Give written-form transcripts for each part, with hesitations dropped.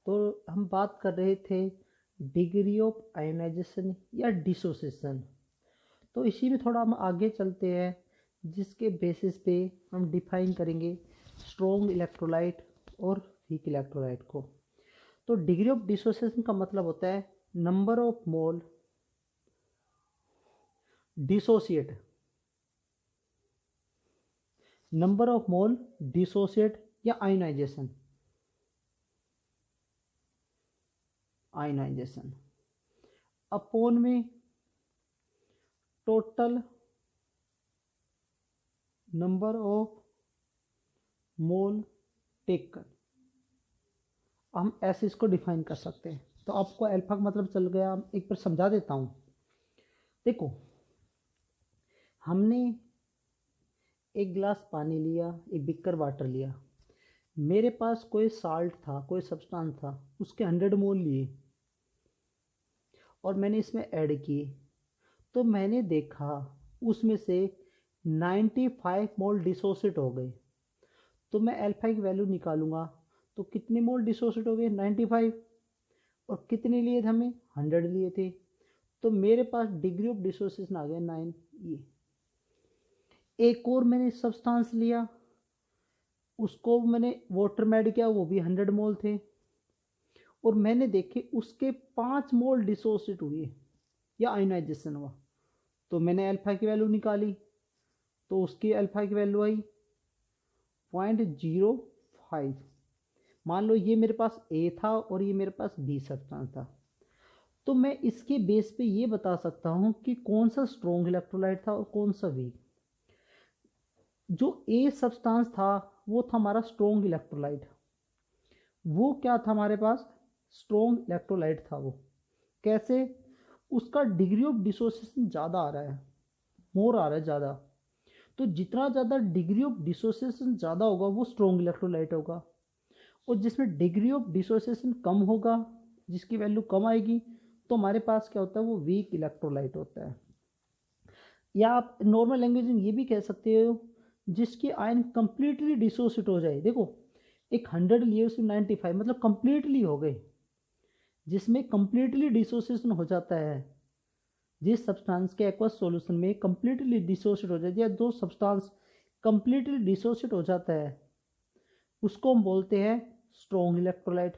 तो हम बात कर रहे थे डिग्री ऑफ आयोनाइजेशन या डिसोसिएशन। तो इसी में थोड़ा हम आगे चलते हैं, जिसके बेसिस पे हम डिफाइन करेंगे स्ट्रॉन्ग इलेक्ट्रोलाइट और वीक इलेक्ट्रोलाइट को। तो डिग्री ऑफ डिसोसिएशन का मतलब होता है number of mole dissociate, number of mole dissociate या आयोनाइजेशन, आयोनाइजेशन अपॉन में total number of mole taken. हम ऐसे इसको डिफाइन कर सकते हैं। तो आपको अल्फा का मतलब चल गया, एक बार समझा देता हूँ। देखो, हमने एक गिलास पानी लिया, एक बिकर वाटर लिया, मेरे पास कोई साल्ट था, कोई सब्सटेंस था, उसके 100 मोल लिए और मैंने इसमें ऐड किए, तो मैंने देखा उसमें से 95 मोल डिसोसिएट हो गए। तो मैं अल्फा की वैल्यू निकालूंगा, तो कितने मोल डिसोसिएट हो गए 95, और कितने लिए थे हमें 100 लिए थे। तो मेरे पास डिग्री ऑफ डिसोसिएशन आ गया 9। ये एक और मैंने सब्सटेंस लिया, उसको मैंने वाटर में ऐड किया, वो भी 100 मोल थे, और मैंने देखे उसके 5 मोल डिसोसिएट हुए या आयोनाइजेशन हुआ। तो मैंने अल्फा की वैल्यू निकाली, तो उसकी अल्फा की वैल्यू आई 0.05। मान लो ये मेरे पास ए था और ये मेरे पास बी सब्सटेंस था, तो मैं इसके बेस पे ये बता सकता हूँ कि कौन सा स्ट्रॉन्ग इलेक्ट्रोलाइट था और कौन सा वीक। जो ए सब्सटेंस था वो था हमारा स्ट्रॉन्ग इलेक्ट्रोलाइट। वो क्या था हमारे पास, स्ट्रॉन्ग इलेक्ट्रोलाइट था। वो कैसे, उसका डिग्री ऑफ डिसोसिएशन ज़्यादा आ रहा है, मोर आ रहा है ज़्यादा। तो जितना ज़्यादा डिग्री ऑफ डिसोसिएशन ज़्यादा होगा वो स्ट्रॉन्ग इलेक्ट्रोलाइट होगा, और जिसमें डिग्री ऑफ डिसोसिएशन कम होगा, जिसकी वैल्यू कम आएगी, तो हमारे पास क्या होता है, वो वीक इलेक्ट्रोलाइट होता है। या आप नॉर्मल लैंग्वेज में ये भी कह सकते हो, जिसकी आयन कंप्लीटली डिसोसिएट हो जाए। देखो, एक 100 लिए उसमें 95 मतलब कंप्लीटली हो गए, जिसमें कंप्लीटली डिसोसिएशन हो जाता है। जिस सब्सटेंस के एक्वस सॉल्यूशन में कंप्लीटली डिसोसिएट हो जाती है, दो सब्सटेंस कंप्लीटली डिसोसिएट हो जाता है, उसको हम बोलते हैं स्ट्रॉन्ग इलेक्ट्रोलाइट।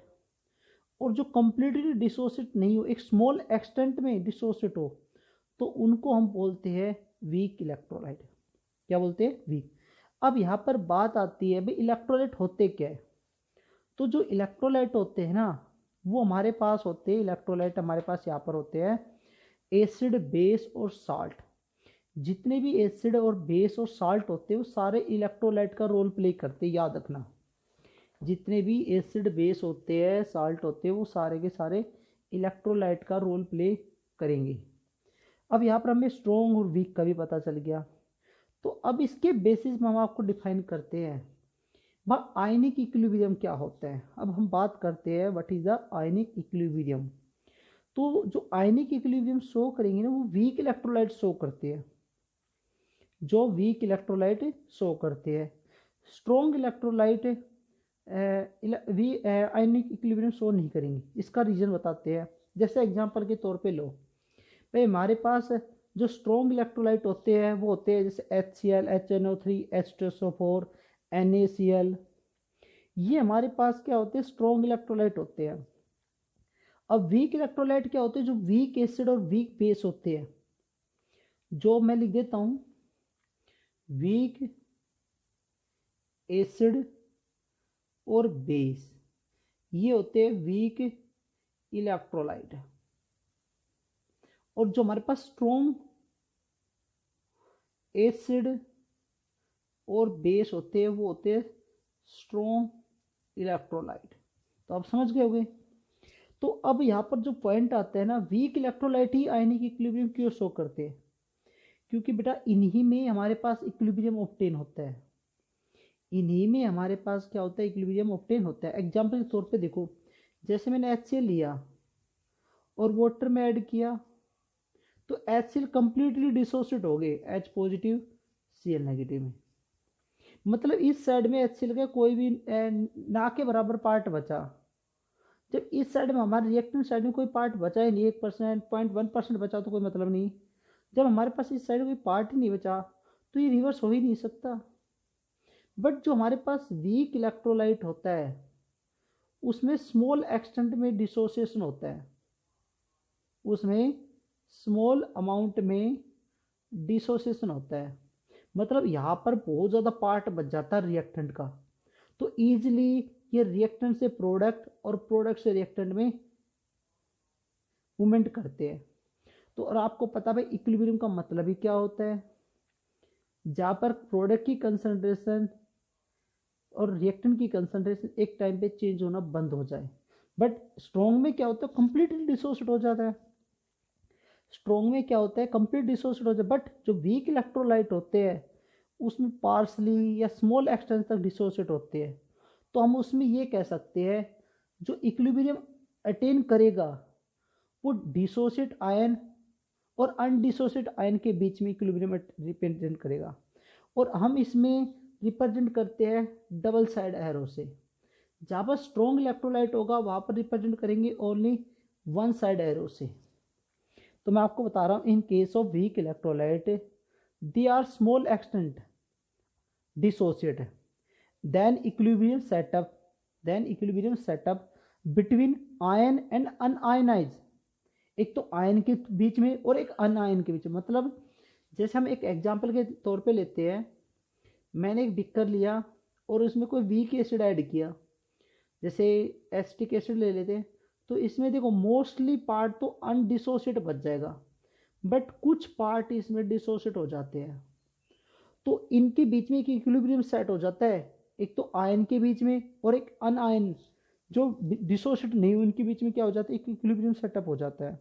और जो कंप्लीटली डिसोसिएट नहीं हो, एक स्मॉल एक्सटेंट में डिसोसिएट हो, तो उनको हम बोलते हैं वीक इलेक्ट्रोलाइट। क्या बोलते हैं, वीक। अब यहाँ पर बात आती है भाई इलेक्ट्रोलाइट होते क्या है। तो जो इलेक्ट्रोलाइट होते हैं ना, वो हमारे पास होते हैं, इलेक्ट्रोलाइट हमारे पास यहाँ पर होते हैं एसिड, बेस और साल्ट। जितने भी एसिड और बेस और साल्ट होते हैं वो सारे इलेक्ट्रोलाइट का रोल प्ले करते हैं, याद रखना। जितने भी एसिड, बेस होते हैं, साल्ट होते हैं, वो सारे के सारे इलेक्ट्रोलाइट का रोल प्ले करेंगे। अब यहाँ पर हमें स्ट्रॉन्ग और वीक का भी पता चल गया। तो अब इसके बेसिस में हम आपको डिफाइन करते हैं वह आयनिक इक्विलिब्रियम क्या होता है। अब हम बात करते हैं what is the ionic equilibrium. तो जो आयनिक इक्विलिब्रियम शो करेंगे ना, वो वीक इलेक्ट्रोलाइट शो करते हैं, जो वीक इलेक्ट्रोलाइट शो करते हैं। Strong electrolyte ionic equilibrium show नहीं करेंगे। इसका रीजन बताते हैं। जैसे एग्जांपल के तौर पे लो भाई, हमारे पास जो स्ट्रॉन्ग इलेक्ट्रोलाइट होते हैं वो होते हैं जैसे HCl, HNO3, H2SO4, NaCl। ये हमारे पास क्या होते हैं, स्ट्रॉन्ग इलेक्ट्रोलाइट होते हैं। अब वीक इलेक्ट्रोलाइट क्या होते हैं, जो वीक एसिड और वीक बेस होते हैं। जो मैं लिख देता हूं, वीक एसिड और बेस, ये होते हैं वीक इलेक्ट्रोलाइट। और जो हमारे पास स्ट्रॉन्ग एसिड और बेस होते हैं वो होते हैं स्ट्रॉन्ग इलेक्ट्रोलाइट। तो आप समझ गए होंगे। तो अब यहाँ पर जो पॉइंट आता है ना, वीक इलेक्ट्रोलाइट ही आयनिक इक्विलिब्रियम क्यों शो करते हैं, क्योंकि बेटा इन्हीं में हमारे पास इक्विलिब्रियम ऑब्टेन होता है। इन्हीं में हमारे पास क्या होता है, इक्विलिब्रियम ऑब्टेन होता है। एग्जांपल के तौर पे देखो, जैसे मैंने HCl लिया और वाटर में ऐड किया, तो HCl कंप्लीटली डिसोसिएट हो गए H पॉजिटिव Cl नेगेटिव में। मतलब इस साइड में HCl का कोई भी ना के बराबर पार्ट बचा, जब इस साइड में हमारे रिएक्टेंट साइड में कोई पार्ट बचा ही नहीं, 1%, 0.1% बचा तो कोई मतलब नहीं। जब हमारे पास इस साइड कोई पार्ट ही नहीं बचा तो ये रिवर्स हो ही नहीं सकता। बट जो हमारे पास वीक इलेक्ट्रोलाइट होता है उसमें स्मॉल एक्सटेंट में डिसोसिएशन होता है, उसमें स्मॉल अमाउंट में डिसोसिएशन होता है। मतलब यहाँ पर बहुत ज़्यादा पार्ट बच जाता है रिएक्टेंट का, तो ईजिली ये रिएक्टेंट से प्रोडक्ट और प्रोडक्ट से रिएक्टेंट में मूवमेंट करते हैं। तो और आपको पता भाई इक्विलिब्रियम का मतलब ही क्या होता है, जहाँ पर प्रोडक्ट की कंसंट्रेशन और रिएक्टेंट की कंसंट्रेशन एक टाइम पे चेंज होना बंद हो जाए। बट स्ट्रॉन्ग में क्या होता है, कंप्लीटली डिसोसिएट हो जाता है। स्ट्रॉन्ग में क्या होता है, कंप्लीट डिसोसिएट हो जाता है। बट जो वीक इलेक्ट्रोलाइट होते हैं उसमें पार्सली या स्मॉल एक्सटेंट तक डिसोसिएट होते हैं। तो हम उसमें ये कह सकते हैं जो इक्विलिब्रियम अटेन करेगा वो डिसोसिएट आयन और अनडिसोसिएट आयन के बीच में इक्विलिब्रियम रिप्रेजेंट करेगा। और हम इसमें रिप्रेजेंट करते हैं डबल साइड एरो से। जहाँ पर स्ट्रॉन्ग इलेक्ट्रोलाइट होगा वहाँ पर रिप्रेजेंट करेंगे ओनली वन साइड एरो से। तो मैं आपको बता रहा हूँ, in case of weak electrolyte they are small extent dissociate, then equilibrium setup between ion and unionized। एक तो आयन के बीच में और एक अनआयन के बीच में। मतलब जैसे हम एक एग्जांपल के तौर पे लेते हैं, मैंने एक बिकर लिया और उसमें कोई वीक एसिड ऐड किया, जैसे एसिटिक एसिड ले लेते हैं, तो इसमें देखो मोस्टली पार्ट तो अनडिसोसिएट बच जाएगा, बट कुछ पार्ट इसमें डिसोसिएट हो जाते हैं। तो इनके बीच में एक इक्विलिब्रियम सेट हो जाता है, एक तो आयन के बीच में और एक अनआयन जो डिसोसिएट नहीं हुई उनके बीच में क्या हो जाता है, एक इक्विलिब्रियम सेटअप हो जाता है।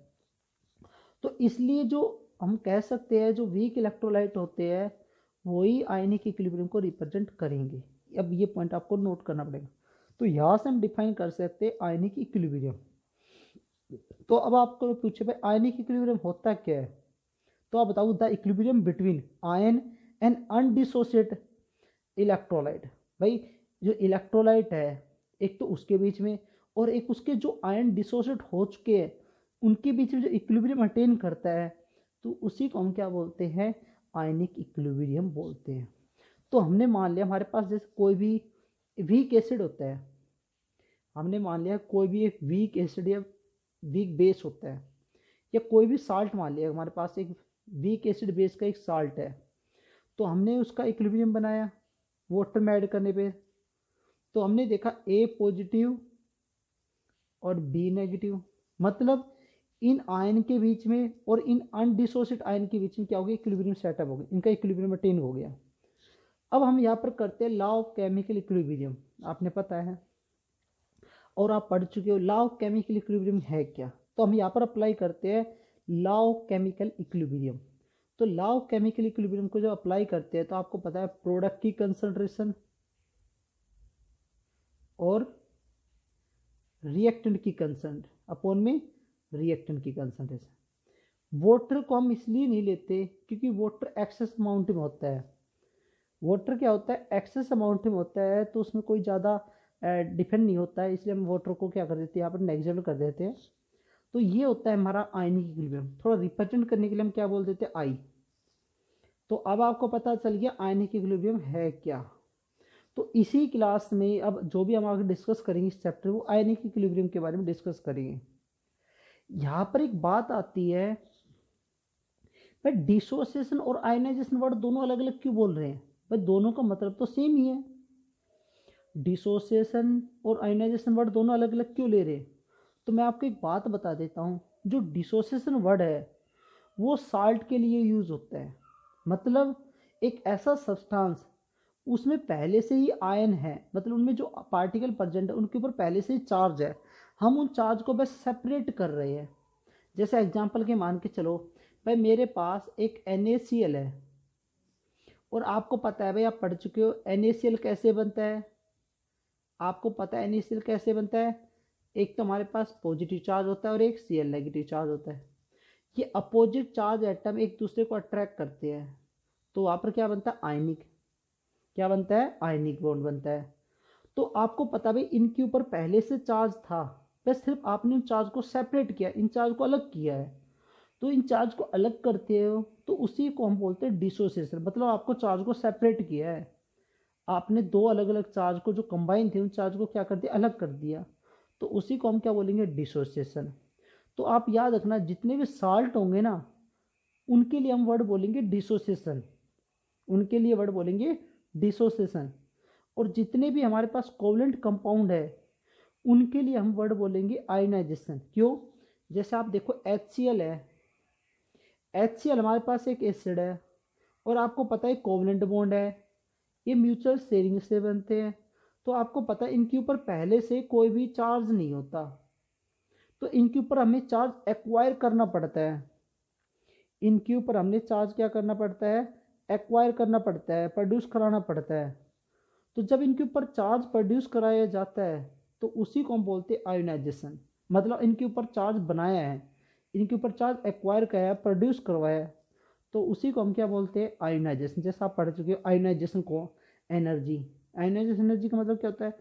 तो इसलिए जो हम कह सकते हैं जो वीक इलेक्ट्रोलाइट होते हैं वही आयनिक इक्विलिब्रियम को रिप्रेजेंट करेंगे। अब ये पॉइंट आपको नोट करना पड़ेगा। तो यहाँ से हम डिफाइन कर सकते हैं आयनिक इक्विलिब्रियम। तो अब आपको पूछे भाई आयनिक इक्विलिब्रियम होता क्या है, तो आप बताओ the equilibrium between ion and undissociate electrolyte. भाई जो इलेक्ट्रोलाइट है एक तो उसके बीच में और एक उसके जो आयन डिसोसिएट हो चुके हैं उनके बीच में जो इक्विलिब्रियम अटेन करता है, तो उसी को हम क्या बोलते हैं, आयनिक इक्विलिब्रियम बोलते हैं। तो हमने मान लिया हमारे पास जैसे कोई भी वीक एसिड होता है, हमने मान लिया कोई भी एक वीक एसिड या वीक बेस होता है, या कोई भी साल्ट मान लिया हमारे पास एक वीक एसिड बेस का एक साल्ट है, तो हमने उसका इक्विलिब्रियम बनाया वाटर में ऐड करने पे। तो हमने देखा ए पॉजिटिव और बी नेगेटिव, मतलब इन आयन के बीच में और इन अनडिसोसिएट आयन के बीच में क्या हो गया, इक्विलिब्रियम सेटअप हो गया, इनका इक्विलिब्रियम अटेन हो गया। अब हम यहाँ पर करते हैं लॉ ऑफ केमिकल इक्विलिब्रियम, आपने पता है और आप पढ़ चुके हो लॉ ऑफ केमिकल इक्विलिब्रियम है क्या। तो हम यहाँ पर अप्लाई करते हैं लॉ ऑफ केमिकल इक्विलिब्रियम। तो लॉ ऑफ केमिकल इक्विलिब्रियम को जब अप्लाई करते हैं तो आपको पता है प्रोडक्ट की कंसंट्रेशन और रिएक्टेंट की कंसंट अपॉन में रिएक्टेंट की कंसंट्रेशन। वाटर को हम इसलिए नहीं लेते क्योंकि वाटर एक्सेस अमाउंट में होता है। वाटर क्या होता है, एक्सेस अमाउंट में होता है, तो उसमें कोई ज़्यादा डिपेंड नहीं होता है, इसलिए हम वाटर को क्या कर देते हैं, यहाँ पर नेग्लिजिबल कर देते हैं। तो ये होता है हमारा आयनिक इक्विलिब्रियम। थोड़ा रिप्रेजेंट करने के लिए हम क्या बोल देते हैं, आई। तो अब आपको पता चल गया आयनिक इक्विलिब्रियम है क्या। तो इसी क्लास में अब जो भी हम आगे डिस्कस करेंगे इस चैप्टर वो आयनिक इक्विलिब्रियम के बारे में डिस्कस करेंगे। यहाँ पर एक बात आती है, भाई डिसोसिएशन और आयनाइजेशन वर्ड दोनों अलग अलग क्यों बोल रहे हैं, भाई दोनों का मतलब तो सेम ही है। डिसोसिएशन और आयनाइजेशन वर्ड दोनों अलग अलग क्यों ले रहे हैं, तो मैं आपको एक बात बता देता हूँ। जो डिसोसिएशन वर्ड है वो साल्ट के लिए यूज होता है, मतलब एक ऐसा सब्सटेंस उसमें पहले से ही आयन है, मतलब उनमें जो पार्टिकल प्रेजेंट है उनके ऊपर पहले से ही चार्ज है, हम उन चार्ज को बस सेपरेट कर रहे हैं। जैसे एग्जांपल के मान के चलो भाई मेरे पास एक NaCl है और आपको पता है भाई आप पढ़ चुके हो NaCl कैसे बनता है, आपको पता है NaCl कैसे बनता है, एक तो हमारे पास पॉजिटिव चार्ज होता है और एक Cl नेगेटिव चार्ज होता है। ये अपोजिट चार्ज एटम एक दूसरे को अट्रैक्ट करते हैं, तो वहाँ पर क्या बनता है, आयनिक, क्या बनता है, आयनिक बॉन्ड बनता है। तो आपको पता भाई इनके ऊपर पहले से चार्ज था, बस सिर्फ आपने उन चार्ज को सेपरेट किया, इन चार्ज को अलग किया है। तो इन चार्ज को अलग करते हो तो उसी को हम बोलते हैं डिसोसिएशन, मतलब आपको चार्ज को सेपरेट किया है। आपने दो अलग अलग चार्ज को जो कंबाइन थे उन चार्ज को क्या कर दिया, अलग कर दिया। तो उसी को हम क्या बोलेंगे, डिसोसिएशन। तो आप याद रखना जितने भी साल्ट होंगे ना उनके लिए हम वर्ड बोलेंगे डिसोसिएशन, उनके लिए वर्ड बोलेंगे डिसोसिएशन। और जितने भी हमारे पास कोवलेंट कंपाउंड है उनके लिए हम वर्ड बोलेंगे आयोनाइजेशन। क्यों, जैसे आप देखो HCl है, HCl हमारे पास एक एसिड है और आपको पता है कोवलेंट बॉन्ड है, ये म्यूचुअल शेयरिंग से बनते हैं। तो आपको पता है इनके ऊपर पहले से कोई भी चार्ज नहीं होता, तो इनके ऊपर हमें चार्ज एक्वायर करना पड़ता है। इनके ऊपर हमने चार्ज क्या करना पड़ता है, एक्वायर करना पड़ता है, प्रोड्यूस कराना पड़ता है। तो जब इनके ऊपर चार्ज प्रोड्यूस कराया जाता है तो उसी को हम बोलते हैं आयोनाइजेशन। मतलब इनके ऊपर चार्ज बनाया है, इनके ऊपर चार्ज एक्वायर किया है, प्रोड्यूस करवाया है, तो उसी को हम क्या बोलते हैं, आयोनाइजेशन। जैसा आप पढ़ चुके हो आयोनाइजेशन को एनर्जी, आयोनाइजेशन एनर्जी का मतलब क्या होता है,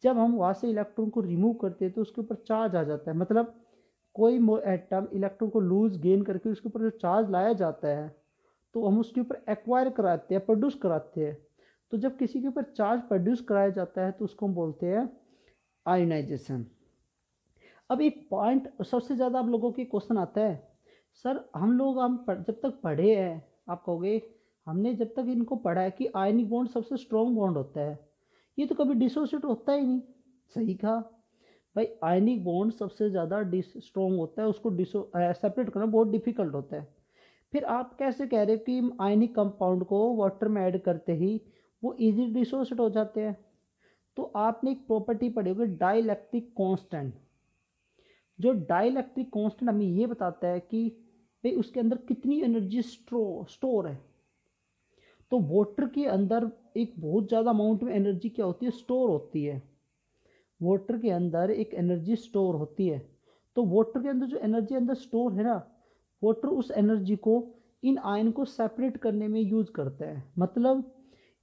जब हम वहाँ से इलेक्ट्रॉन को रिमूव करते हैं तो उसके ऊपर चार्ज आ जाता है। मतलब कोई एटम इलेक्ट्रॉन को लूज गेन करके उसके ऊपर जो चार्ज लाया जाता है तो हम उसके ऊपर एक्वायर कराते हैं, प्रोड्यूस कराते हैं। तो जब किसी के ऊपर चार्ज प्रोड्यूस कराया जाता है तो उसको हम बोलते हैं आयोनाइजेशन। अब एक पॉइंट सबसे ज़्यादा आप लोगों के क्वेश्चन आता है, सर जब तक पढ़े हैं, आप कहोगे हमने जब तक इनको पढ़ा है कि आयनिक बॉन्ड सबसे स्ट्रॉन्ग बॉन्ड होता है, ये तो कभी डिसोसिएट होता ही नहीं। सही कहा भाई, आयनिक बॉन्ड सबसे ज़्यादा स्ट्रॉन्ग होता है, उसको सेपरेट करना बहुत डिफिकल्ट होता है। फिर आप कैसे कह रहे हो कि आयनिक कंपाउंड को वाटर में ऐड करते ही वो इजी डिसोसिएट हो जाते हैं। तो आपने एक प्रॉपर्टी पढ़ी होगी डाइलेक्ट्रिक कांस्टेंट। जो डाइलेक्ट्रिक कांस्टेंट हमें ये बताता है कि भाई उसके अंदर कितनी एनर्जी स्टोर है। तो वाटर के अंदर एक बहुत ज़्यादा अमाउंट में एनर्जी क्या होती है, स्टोर होती है। वाटर के अंदर एक एनर्जी स्टोर होती है। तो वाटर के अंदर जो एनर्जी अंदर स्टोर है ना, वाटर उस एनर्जी को इन आयन को सेपरेट करने में यूज करता है। मतलब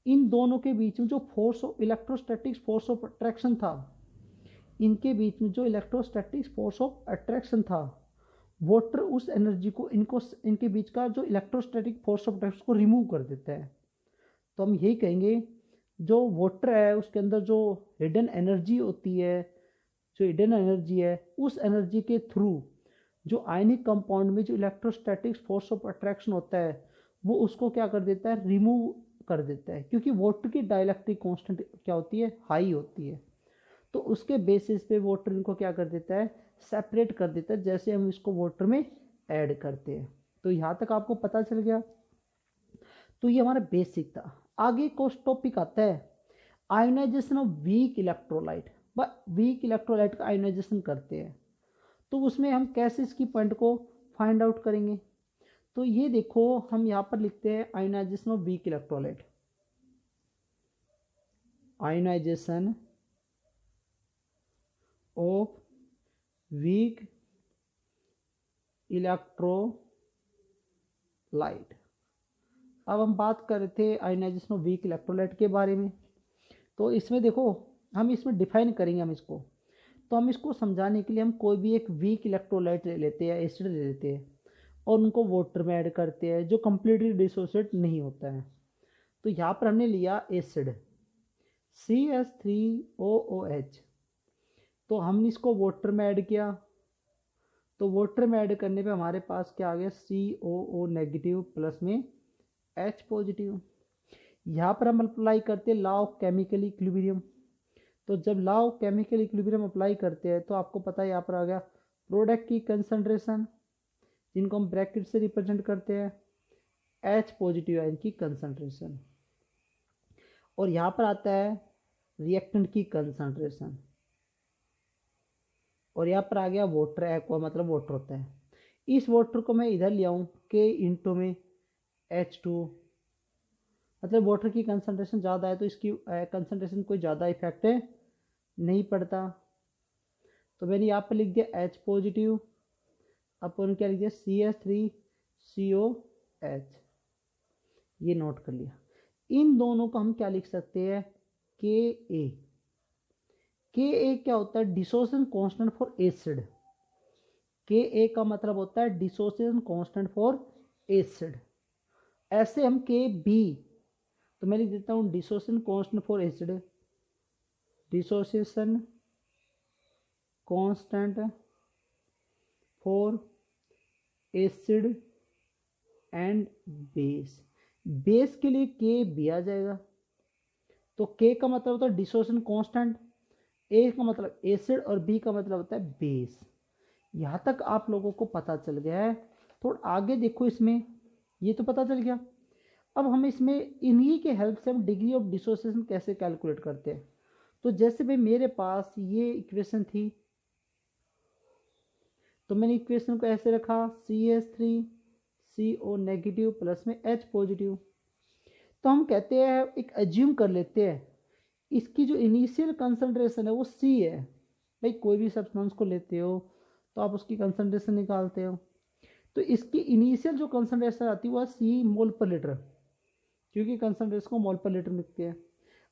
इन दोनों के बीच में जो force of electrostatic force of attraction था, इनके बीच में जो इलेक्ट्रोस्टैटिक फोर्स ऑफ अट्रैक्शन था, वाटर उस एनर्जी को इनके बीच का जो इलेक्ट्रोस्टैटिक फोर्स ऑफ अट्रैक्शन को रिमूव कर देता है। तो हम यही कहेंगे जो वाटर है उसके अंदर जो हिडन एनर्जी होती है, जो हिडन एनर्जी है उस एनर्जी के थ्रू जो आयनिक कंपाउंड में जो इलेक्ट्रोस्टैटिक फोर्स ऑफ अट्रैक्शन होता है वो उसको क्या कर देता है, रिमूव कर देता है। क्योंकि वाटर की डाइलेक्ट्रिक कांस्टेंट क्या होती है, हाई होती है। तो उसके बेसिस पे वाटर इनको क्या कर देता है, सेपरेट कर देता है, जैसे हम इसको वाटर में ऐड करते हैं। तो यहाँ तक आपको पता चल गया। तो ये हमारा बेसिक था। आगे को टॉपिक आता है ionization of weak electrolyte. Weak electrolyte का आयोनाइजेशन करते हैं तो उसमें हम कैसे इसकी पॉइंट को फाइंड आउट करेंगे। तो ये देखो हम यहाँ पर लिखते हैं ionization of weak electrolyte. Ionization of weak electrolyte. अब हम बात कर रहे थे आयोनाइजेशन ऑफ वीक इलेक्ट्रोलाइट के बारे में। तो इसमें देखो हम इसमें डिफाइन करेंगे हम इसको। तो हम इसको समझाने के लिए हम कोई भी एक वीक इलेक्ट्रोलाइट ले लेते हैं, एसिड ले लेते हैं और उनको वाटर में ऐड करते हैं जो कम्प्लीटली डिसोसिएट नहीं होता है। तो यहाँ पर हमने लिया एसिड CH3OOH। तो हमने इसको वाटर में ऐड किया, तो वाटर में ऐड करने पे हमारे पास क्या आ गया, COO नेगेटिव प्लस में H पॉजिटिव। यहाँ पर हम अप्लाई करते हैं लॉ ऑफ केमिकल इक्विलिब्रियम। तो जब law of chemical equilibrium apply करते हैं तो आपको पता है यहाँ पर आ गया प्रोडक्ट की कंसंट्रेशन, जिनको हम ब्रैकेट से रिप्रेजेंट करते हैं, H पॉजिटिव आयन की कंसंट्रेशन। और यहाँ पर आता है रिएक्टेंट की कंसंट्रेशन। और यहाँ पर आ गया वाटर, एक्वा मतलब वाटर होता है। इस वाटर को मैं इधर ले आऊँ K इंटू में H2, मतलब वाटर की कंसंट्रेशन ज़्यादा है तो इसकी कंसंट्रेशन कोई ज़्यादा इफेक्ट नहीं पड़ता। तो मैंने यहाँ पर लिख दिया H पॉजिटिव, अपन क्या लिख दिया CH3COH, ये नोट कर लिया। इन दोनों को हम क्या लिख सकते हैं, KA। के ए क्या होता है, डिसोसिएशन कांस्टेंट फॉर एसिड। के ए का मतलब होता है डिसोसिएशन कांस्टेंट फॉर एसिड। ऐसे हम के बी, तो मैं लिख देता हूँ dissociation constant for acid, dissociation constant for acid and base. Base के लिए के बी आ जाएगा, तो के का मतलब होता है डिसोसिएशन कांस्टेंट, ए का मतलब एसिड और बी का मतलब होता है बेस। यहाँ तक आप लोगों को पता चल गया है। थोड़ा आगे देखो, इसमें ये तो पता चल गया। अब हम इसमें इन्हीं के हेल्प से हम डिग्री ऑफ डिसोसिएशन कैसे कैलकुलेट करते हैं। तो जैसे भाई मेरे पास ये इक्वेशन थी, तो मैंने इक्वेशन को ऐसे रखा, CH3CO नेगेटिव प्लस में H पॉजिटिव। तो हम कहते हैं, एक एज्यूम कर लेते हैं, इसकी जो इनिशियल कंसंट्रेशन है वो C है। भाई कोई भी सब्सटेंस को लेते हो तो आप उसकी कंसंट्रेशन निकालते हो, तो इसकी इनिशियल जो कंसंट्रेशन आती है वो C मोल पर लीटर, क्योंकि कंसंट्रेशन को मोल पर लीटर लिखते हैं।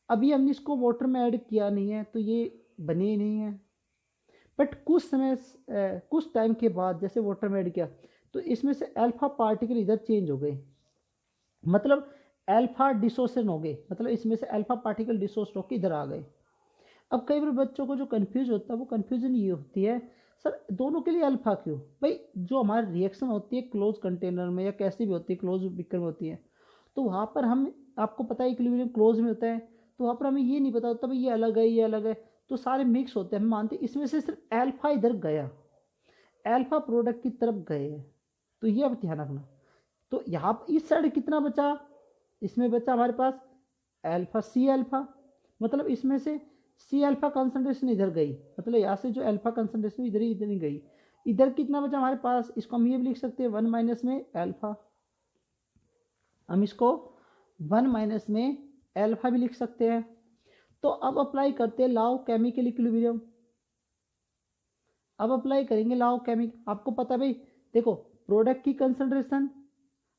अभी हमने इसको वाटर में ऐड किया नहीं है तो ये बने ही नहीं है, बट कुछ टाइम के बाद जैसे वाटर में ऐड किया तो इसमें से अल्फा पार्टिकल इधर चेंज हो गए, मतलब अल्फा डिसोसिएशन हो गए, मतलब इसमें से अल्फा पार्टिकल डिसोसिएट होकर इधर आ गए। अब कई बार बच्चों को जो कंफ्यूज होता है वो कंफ्यूजन ये होती है, सर दोनों के लिए अल्फा क्यों? भाई जो हमारी रिएक्शन होती है क्लोज कंटेनर में या कैसी भी होती है, क्लोज बीकर में होती है, तो वहाँ पर हम, आपको पता है इक्विलिब्रियम क्लोज में होता है, तो वहाँ पर हमें ये नहीं पता होता भाई ये अलग है ये अलग है, तो सारे मिक्स होते हैं। हम मानते हैं इसमें से सिर्फ अल्फा इधर गया, अल्फा प्रोडक्ट की तरफ गए हैं, तो ये अब ध्यान रखना। तो यहाँ इस साइड कितना बचा, इसमें बचा हमारे पास अल्फा सी अल्फा, मतलब इसमें से सी अल्फा कंसंट्रेशन इधर गई, मतलब यहाँ से जो अल्फा कंसंट्रेशन इधर ही गई। इधर कितना बचा हमारे पास, इसको हम ये भी लिख सकते हैं 1 माइनस में अल्फा, हम इसको 1 माइनस में अल्फा भी लिख सकते हैं। तो अब अप्लाई करते हैं लॉ ऑफ केमिकल इक्विलिब्रियम। अब अप्लाई करेंगे लॉ ऑफ केमिकल, आपको पता है भाई, देखो प्रोडक्ट की कंसंट्रेशन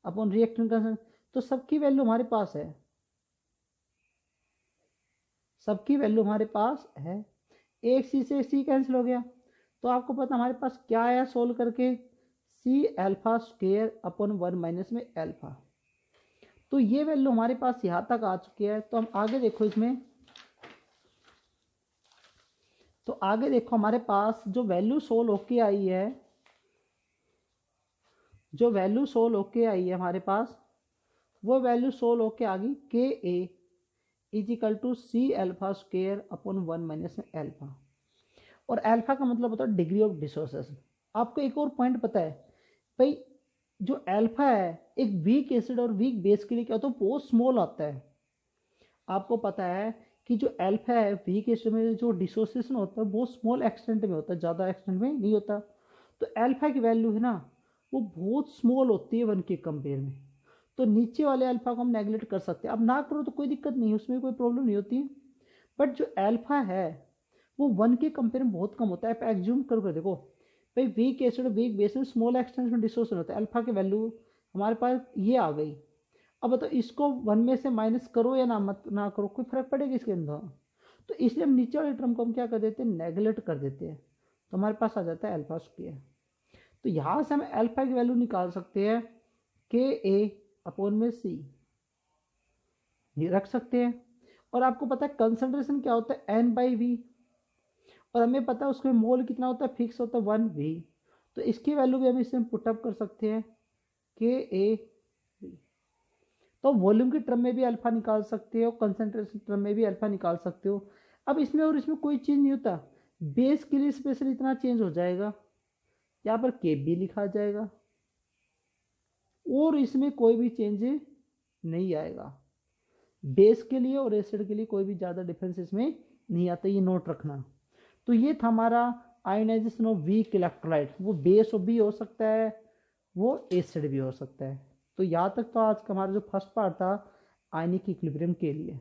अपॉन रिएक्टेंट कंसंट्रेशन, तो सबकी वैल्यू हमारे पास है, सबकी वैल्यू हमारे पास है। एक सी से सी कैंसिल हो गया, तो आपको पता हमारे पास क्या आया सोल्व करके, C alpha square upon 1 minus में अल्फा। तो ये वैल्यू हमारे पास यहाँ तक आ चुकी है। तो हम आगे देखो इसमें, तो आगे देखो हमारे पास जो वैल्यू सोल्व होके आई है, जो वैल्यू सोल्व होके आई है हमारे पास, वो वैल्यू सोल्व होके आ गई K A is equal to C alpha square upon 1 minus में अल्फा। और अल्फा का मतलब होता है डिग्री ऑफ डिसोसिएशन। आपको एक और पॉइंट पता है भाई, जो अल्फा है एक वीक एसिड और वीक बेस के लिए क्या होता है, बहुत स्मॉल आता है। आपको पता है कि जो अल्फा है वीक एसिड में जो डिसोसिएशन होता है बहुत स्मॉल एक्सटेंट में होता है, ज़्यादा एक्सटेंट में नहीं होता। तो अल्फा की वैल्यू है ना वो बहुत स्मॉल होती है 1 के कंपेयर में, तो नीचे वाले अल्फा को हम नेगलेक्ट कर सकते हैं। अब ना करो तो कोई दिक्कत नहीं, उसमें कोई प्रॉब्लम नहीं होती, बट जो अल्फा है वो 1 के कंपेयर में बहुत कम होता है। आप एग्ज्यूम कर देखो भाई, वीक एसिड और वीक बेस में स्मॉल एक्सटेंट में डिसोसिएशन होता है, अल्फा की वैल्यू हमारे पास ये आ गई। अब बताओ इसको 1 में से माइनस करो या ना करो, कोई फर्क पड़ेगा इसके अंदर? तो इसलिए हम नीचे वाले टर्म को हम क्या कर देते हैं, नेगलेक्ट कर देते हैं, तो हमारे पास आ जाता है अल्फा स्क्वायर। तो यहाँ से हम अल्फा की वैल्यू निकाल सकते हैं के ए अपॉन में सी, ये रख सकते हैं। और आपको पता है कंसंट्रेशन क्या होता है, एन बाई वी, और हमें पता है उसमें मोल कितना होता है, फिक्स होता है 1 वी। तो इसकी वैल्यू भी हम इसमें पुटअप कर सकते हैं के ए। तो वॉल्यूम के टर्म में भी अल्फा निकाल सकते हो, कंसंट्रेशन टर्म में भी अल्फा निकाल सकते हो। अब इसमें और इसमें कोई चेंज नहीं होता, बेस के लिए स्पेशल इतना चेंज हो जाएगा, यहाँ पर के बी लिखा जाएगा, और इसमें कोई भी चेंज नहीं आएगा। बेस के लिए और एसिड के लिए कोई भी ज़्यादा डिफरेंस इसमें नहीं आता, ये नोट रखना। तो ये था हमारा आयोनाइजेशन ऑफ वीक इलेक्ट्रोलाइट, वो बेस भी हो सकता है वो एसिड भी हो सकता है। तो यहाँ तक तो आज का हमारा जो फर्स्ट पार्ट था आयनिक इक्विलिब्रियम के लिए।